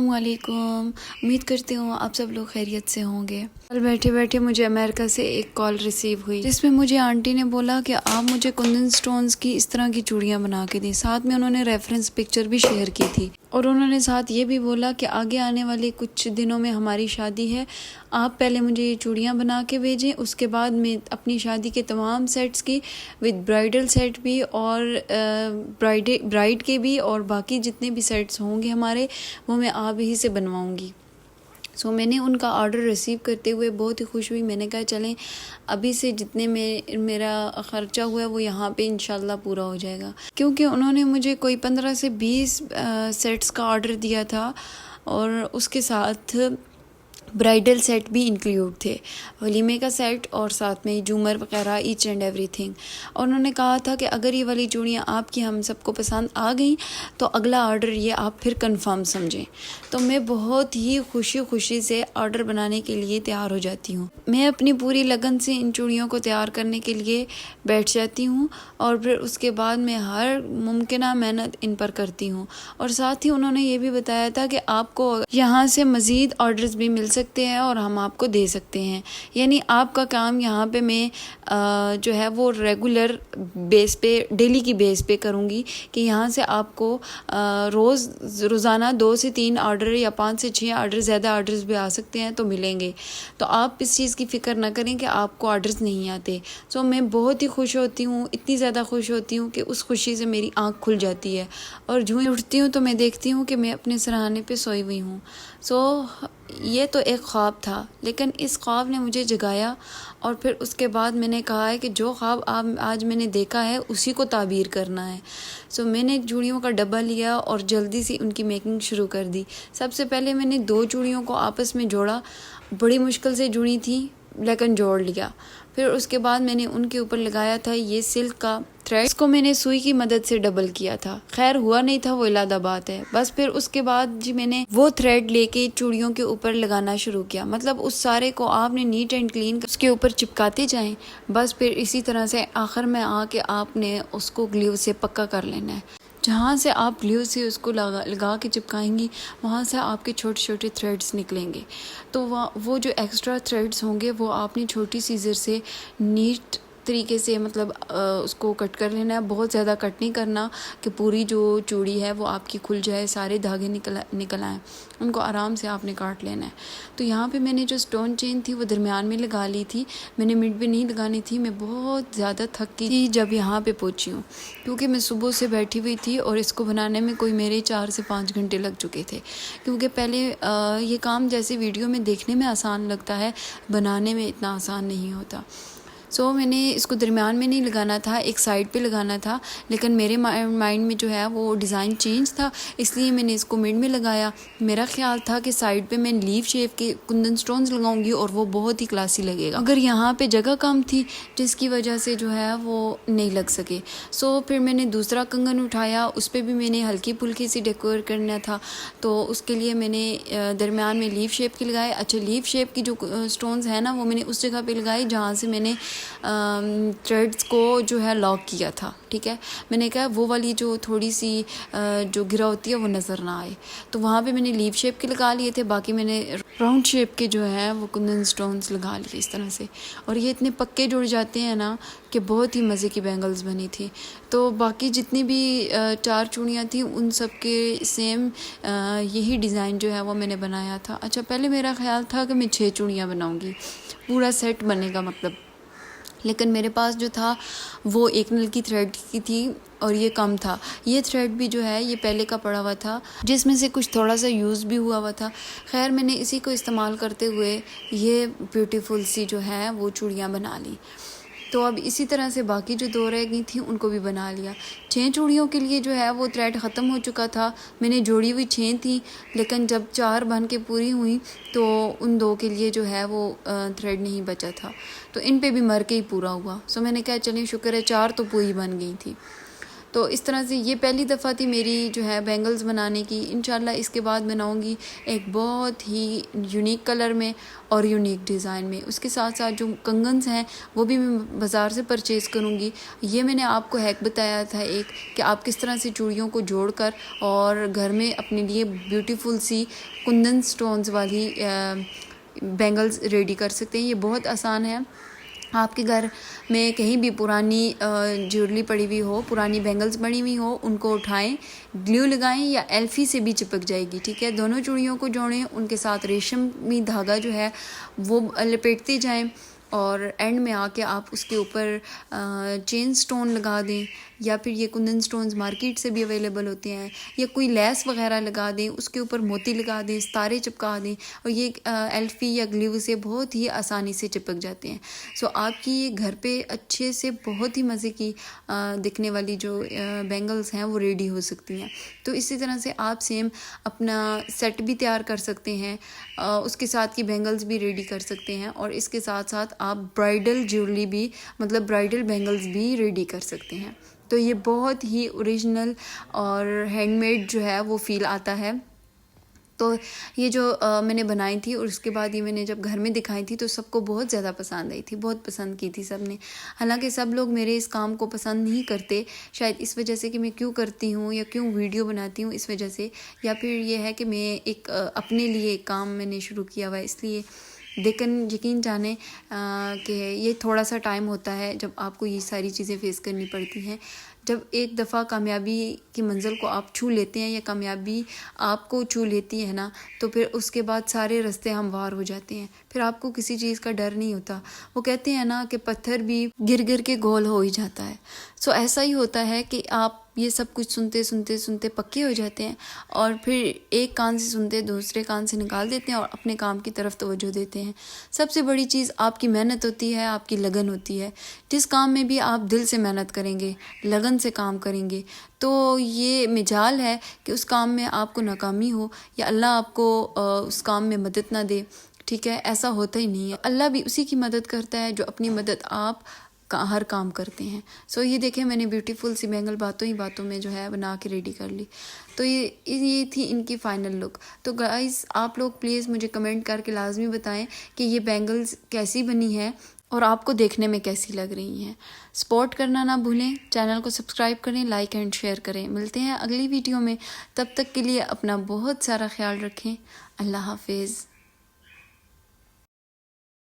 अस्सलामुअलैकुम। उम्मीद करती हूँ आप सब लोग खैरियत से होंगे। कल बैठे बैठे मुझे अमेरिका से एक कॉल रिसीव हुई जिसमें मुझे आंटी ने बोला कि आप मुझे कुंदन स्टोन्स की इस तरह की चूड़ियाँ बना के दी। साथ में उन्होंने रेफरेंस पिक्चर भी शेयर की थी और उन्होंने साथ ये भी बोला कि आगे आने वाले कुछ दिनों में हमारी शादी है, आप पहले मुझे ये चूड़ियाँ बना के भेजें, उसके बाद मैं अपनी शादी के तमाम सेट्स की विद ब्राइडल सेट भी और ब्राइड के भी और बाकी जितने भी सेट्स होंगे हमारे वो मैं आप ही से बनवाऊँगी। सो मैंने उनका ऑर्डर रिसीव करते हुए बहुत ही खुश हुई। मैंने कहा चलें अभी से जितने में मेरा ख़र्चा हुआ है वो यहाँ पे इंशाल्लाह पूरा हो जाएगा, क्योंकि उन्होंने मुझे कोई 15 से 20 सेट्स का ऑर्डर दिया था और उसके साथ ब्राइडल सेट भी इंक्लूड थे, वलीमे का सेट और साथ में झूमर वगैरह ईच एंड एवरीथिंग। और उन्होंने कहा था कि अगर ये वाली चूड़ियाँ आपकी हम सबको पसंद आ गई तो अगला ऑर्डर ये आप फिर कंफर्म समझें। तो मैं बहुत ही खुशी से ऑर्डर बनाने के लिए तैयार हो जाती हूँ। मैं अपनी पूरी लगन से इन चूड़ियों को तैयार करने के लिए बैठ जाती हूँ और फिर उसके बाद मैं हर मुमकिन मेहनत इन पर करती हूँ। और साथ ही उन्होंने ये भी बताया था कि आपको यहाँ से मज़ीद ऑर्डर्स भी मिल सकते हैं और हम आपको दे सकते हैं, यानी आपका काम यहाँ पे मैं जो है वो रेगुलर बेस पे डेली की बेस पे करूँगी कि यहाँ से आपको रोज़ाना 2 से 3 ऑर्डर या 5 से 6 ऑर्डर, ज़्यादा ऑर्डर्स भी आ सकते हैं तो मिलेंगे। तो आप इस चीज़ की फ़िक्र ना करें कि आपको ऑर्डर्स नहीं आते। सो मैं बहुत ही खुश होती हूँ, इतनी ज़्यादा खुश होती हूँ कि उस खुशी से मेरी आँख खुल जाती है और जो ही उठती हूँ तो मैं देखती हूँ कि मैं अपने सराहने पे सोई हुई हूँ। सो ये तो एक ख्वाब था, लेकिन इस ख्वाब ने मुझे जगाया और फिर उसके बाद मैंने कहा है कि जो ख्वाब आज मैंने देखा है उसी को ताबीर करना है। सो मैंने चूड़ियों का डब्बा लिया और जल्दी से उनकी मेकिंग शुरू कर दी। सबसे पहले मैंने 2 चूड़ियों को आपस में जोड़ा, बड़ी मुश्किल से जुड़ी थी लेकिन जोड़ लिया। फिर उसके बाद मैंने उनके ऊपर लगाया था ये सिल्क का थ्रेड, इसको मैंने सुई की मदद से डबल किया था। खैर हुआ नहीं था, वो इलादा बात है। बस फिर उसके बाद जी मैंने वो थ्रेड लेके चूड़ियों के ऊपर लगाना शुरू किया। मतलब उस सारे को आपने नीट एंड क्लीन उसके ऊपर चिपकाते जाएं। बस फिर इसी तरह से आखिर में आके आपने उसको ग्लू से पक्का कर लेना है। जहाँ से आप ग्लू से उसको लगा के चिपकाएंगी वहाँ से आपके छोटे छोटे थ्रेड्स निकलेंगे। तो वो जो एक्स्ट्रा थ्रेड्स होंगे वो आपने छोटी सीजर से नीट तरीके से मतलब उसको कट कर लेना है। बहुत ज़्यादा कट नहीं करना कि पूरी जो चूड़ी है वो आपकी खुल जाए, सारे धागे निकल आएँ। उनको आराम से आपने काट लेना है। तो यहाँ पे मैंने जो स्टोन चेन थी वो दरमियान में लगा ली थी, मैंने मिड में नहीं लगानी थी। मैं बहुत ज़्यादा थकी थी जब यहाँ पे पहुँची हूँ, क्योंकि मैं सुबह से बैठी हुई थी और इसको बनाने में कोई मेरे 4 से 5 घंटे लग चुके थे। क्योंकि पहले ये काम जैसे वीडियो में देखने में आसान लगता है, बनाने में इतना आसान नहीं होता। सो मैंने इसको दरमियान में नहीं लगाना था, एक साइड पे लगाना था, लेकिन मेरे माइंड में जो है वो डिज़ाइन चेंज था, इसलिए मैंने इसको मिड में लगाया। मेरा ख्याल था कि साइड पे मैं लीफ शेप के कुंदन स्टोन्स लगाऊंगी और वो बहुत ही क्लासी लगेगा, अगर यहाँ पे जगह कम थी जिसकी वजह से जो है वो नहीं लग सके। सो फिर मैंने दूसरा कंगन उठाया, उस पर भी मैंने हल्की फुल्की सी डेकोर करना था, तो उसके लिए मैंने दरमियान में लीफ शेप की लगाए। अच्छा, लीफ शेप की जो स्टोन्स है ना वो मैंने उस जगह पे लगाई जहाँ से मैंने थ्रेड्स को जो है लॉक किया था। ठीक है, मैंने कहा वो वाली जो थोड़ी सी जो गिरा होती है वो नज़र ना आए, तो वहाँ पे मैंने लीफ शेप के लगा लिए थे। बाकी मैंने राउंड शेप के जो है वो कुंदन स्टोन्स लगा लिए इस तरह से, और ये इतने पक्के जुड़ जाते हैं ना कि बहुत ही मज़े की बैंगल्स बनी थी। तो बाकी जितनी भी 4 चूड़ियाँ थी उन सब के सेम यही डिज़ाइन जो है वो मैंने बनाया था। अच्छा, पहले मेरा ख्याल था कि मैं 6 चूड़ियाँ बनाऊँगी, पूरा सेट बनेगा मतलब, लेकिन मेरे पास जो था वो 1 नल की थ्रेड की थी और ये कम था। ये थ्रेड भी जो है ये पहले का पड़ा हुआ था, जिसमें से कुछ थोड़ा सा यूज़ भी हुआ था। खैर मैंने इसी को इस्तेमाल करते हुए ये ब्यूटीफुल सी जो है वो चूड़ियाँ बना ली। तो अब इसी तरह से बाकी जो 2 रह गई थी उनको भी बना लिया। 6 चूड़ियों के लिए जो है वो थ्रेड ख़त्म हो चुका था। मैंने जोड़ी हुई 6 थी, लेकिन जब 4 बन के पूरी हुई तो उन 2 के लिए जो है वो थ्रेड नहीं बचा था, तो इन पे भी मर के ही पूरा हुआ। सो मैंने कहा चलें शुक्र है 4 तो पूरी बन गई थी। तो इस तरह से ये पहली दफ़ा थी मेरी जो है बैंगल्स बनाने की। इंशाल्लाह इसके बाद बनाऊंगी एक बहुत ही यूनिक कलर में और यूनिक डिज़ाइन में। उसके साथ साथ जो कंगन्स हैं वो भी मैं बाज़ार से परचेज़ करूंगी। ये मैंने आपको हैक बताया था एक, कि आप किस तरह से चूड़ियों को जोड़कर और घर में अपने लिए ब्यूटीफुल सी कुंदन स्टोन्स वाली बैंगल्स रेडी कर सकते हैं। ये बहुत आसान है। आपके घर में कहीं भी पुरानी ज्वेलरी पड़ी हुई हो, पुरानी बैंगल्स पड़ी हुई हो, उनको उठाएं, ग्लू लगाएं या एल्फी से भी चिपक जाएगी, ठीक है। दोनों चूड़ियों को जोड़ें, उनके साथ रेशमी धागा जो है वो लपेटते जाएं और एंड में आके आप उसके ऊपर चेन स्टोन लगा दें, या फिर ये कुंदन स्टोन्स मार्केट से भी अवेलेबल होते हैं, या कोई लेस वगैरह लगा दें, उसके ऊपर मोती लगा दें, सितारे चिपका दें और ये एल्फी या ग्लू से बहुत ही आसानी से चिपक जाते हैं। सो आपकी ये घर पे अच्छे से बहुत ही मज़े की दिखने वाली जो बैंगल्स हैं वो रेडी हो सकती हैं। तो इसी तरह से आप सेम अपना सेट भी तैयार कर सकते हैं, उसके साथ की बैंगल्स भी रेडी कर सकते हैं और इसके साथ साथ आप ब्राइडल ज्वेलरी भी, मतलब ब्राइडल बैंगल्स भी रेडी कर सकते हैं। तो ये बहुत ही ओरिजिनल और हैंडमेड जो है वो फ़ील आता है। तो ये जो मैंने बनाई थी और उसके बाद ये मैंने जब घर में दिखाई थी तो सबको बहुत ज़्यादा पसंद आई थी, बहुत पसंद की थी सब ने। हालांकि सब लोग मेरे इस काम को पसंद नहीं करते, शायद इस वजह से कि मैं क्यों करती हूँ या क्यों वीडियो बनाती हूँ इस वजह से, या फिर ये है कि मैं एक अपने लिए एक काम मैंने शुरू किया हुआ है इसलिए। लेकिन यकीन जाने कि ये थोड़ा सा टाइम होता है जब आपको ये सारी चीज़ें फेस करनी पड़ती हैं। जब एक दफ़ा कामयाबी की मंजिल को आप छू लेते हैं या कामयाबी आपको छू लेती है ना, तो फिर उसके बाद सारे रास्ते हमवार हो जाते हैं, फिर आपको किसी चीज़ का डर नहीं होता। वो कहते हैं ना कि पत्थर भी गिर गिर के गोल हो ही जाता है। सो ऐसा ही होता है कि आप ये सब कुछ सुनते सुनते सुनते पक्के हो जाते हैं और फिर एक कान से सुनते दूसरे कान से निकाल देते हैं और अपने काम की तरफ तवज्जो देते हैं। सबसे बड़ी चीज़ आपकी मेहनत होती है, आपकी लगन होती है। जिस काम में भी आप दिल से मेहनत करेंगे, लगन से काम करेंगे, तो ये मिजाल है कि उस काम में आपको नाकामी हो या अल्लाह आपको उस काम में मदद ना दे, ठीक है। ऐसा होता ही नहीं है। अल्लाह भी उसी की मदद करता है जो अपनी मदद आप हर काम करते हैं। सो ये देखें, मैंने ब्यूटीफुल सी बैंगल बातों ही बातों में जो है बना के रेडी कर ली। तो ये थी इनकी फ़ाइनल लुक। तो गाइस आप लोग प्लीज़ मुझे कमेंट करके लाजमी बताएं कि ये बैंगल्स कैसी बनी है और आपको देखने में कैसी लग रही हैं। सपोर्ट करना ना भूलें, चैनल को सब्सक्राइब करें, लाइक एंड शेयर करें। मिलते हैं अगली वीडियो में, तब तक के लिए अपना बहुत सारा ख्याल रखें। अल्लाह हाफिज़।